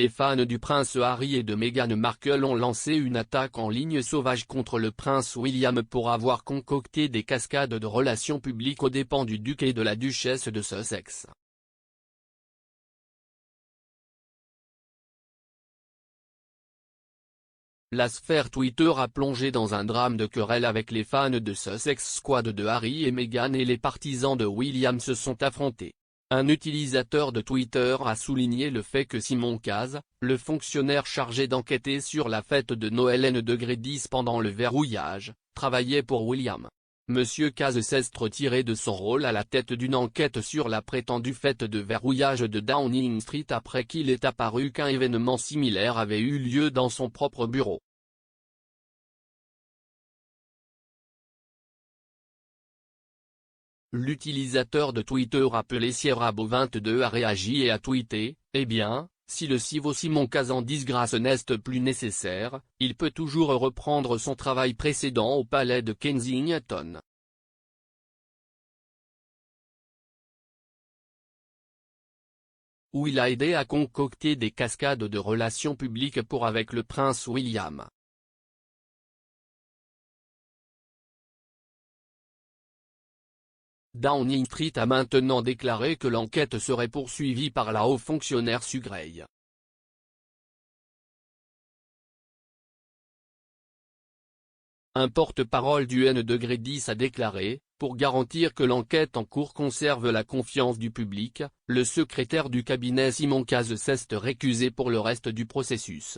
Les fans du prince Harry et de Meghan Markle ont lancé une attaque en ligne sauvage contre le prince William pour avoir concocté des cascades de relations publiques aux dépens du duc et de la duchesse de Sussex. La sphère Twitter a plongé dans un drame de querelle avec les fans de Sussex Squad de Harry et Meghan et les partisans de William se sont affrontés. Un utilisateur de Twitter a souligné le fait que Simon Caz, le fonctionnaire chargé d'enquêter sur la fête de Noël N°10 pendant le verrouillage, travaillait pour William. Monsieur Caz s'est retiré de son rôle à la tête d'une enquête sur la prétendue fête de verrouillage de Downing Street après qu'il est apparu qu'un événement similaire avait eu lieu dans son propre bureau. L'utilisateur de Twitter appelé Sierrabo22 a réagi et a tweeté « Eh bien, si le civeau Simon Caz en disgrâce n'est plus nécessaire, il peut toujours reprendre son travail précédent au palais de Kensington. » Où il a aidé à concocter des cascades de relations publiques pour avec le prince William. Downing Street a maintenant déclaré que l'enquête serait poursuivie par la haut fonctionnaire Sugrey. Un porte-parole du N°10 a déclaré, pour garantir que l'enquête en cours conserve la confiance du public, le secrétaire du cabinet Simon Caz s'est récusé pour le reste du processus.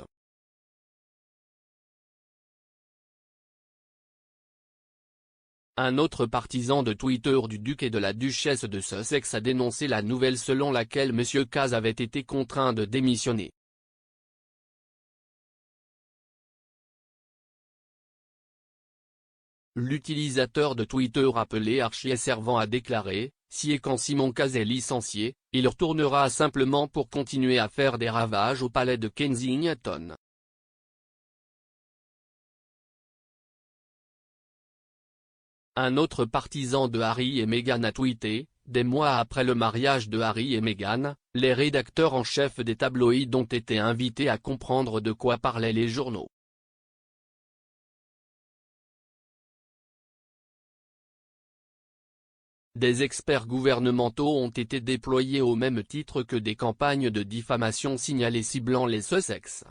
Un autre partisan de Twitter du duc et de la duchesse de Sussex a dénoncé la nouvelle selon laquelle M. Caz avait été contraint de démissionner. L'utilisateur de Twitter appelé Archie Servant a déclaré, si et quand Simon Caz est licencié, il retournera simplement pour continuer à faire des ravages au palais de Kensington. Un autre partisan de Harry et Meghan a tweeté, des mois après le mariage de Harry et Meghan, les rédacteurs en chef des tabloïds ont été invités à comprendre de quoi parlaient les journaux. Des experts gouvernementaux ont été déployés au même titre que des campagnes de diffamation signalées ciblant les Sussex.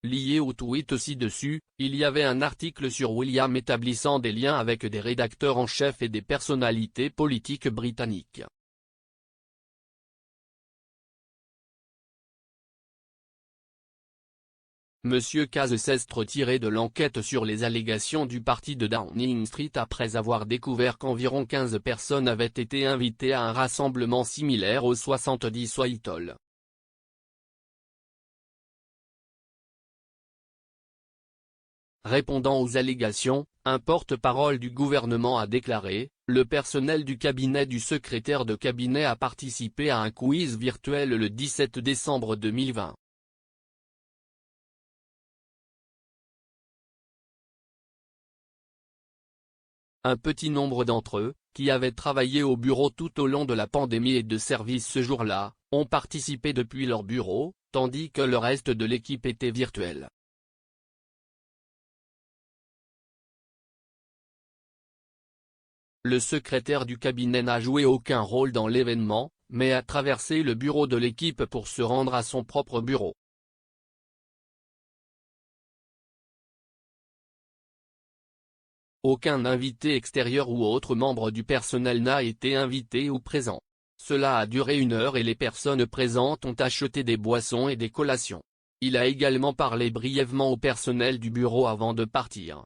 Lié au tweet ci-dessus, il y avait un article sur William établissant des liens avec des rédacteurs en chef et des personnalités politiques britanniques. Monsieur Caz s'est retiré de l'enquête sur les allégations du parti de Downing Street après avoir découvert qu'environ 15 personnes avaient été invitées à un rassemblement similaire au 70 Whitehall. Répondant aux allégations, un porte-parole du gouvernement a déclaré, le personnel du cabinet du secrétaire de cabinet a participé à un quiz virtuel le 17 décembre 2020. Un petit nombre d'entre eux, qui avaient travaillé au bureau tout au long de la pandémie et de service ce jour-là, ont participé depuis leur bureau, tandis que le reste de l'équipe était virtuel. Le secrétaire du cabinet n'a joué aucun rôle dans l'événement, mais a traversé le bureau de l'équipe pour se rendre à son propre bureau. Aucun invité extérieur ou autre membre du personnel n'a été invité ou présent. Cela a duré 1 heure et les personnes présentes ont acheté des boissons et des collations. Il a également parlé brièvement au personnel du bureau avant de partir.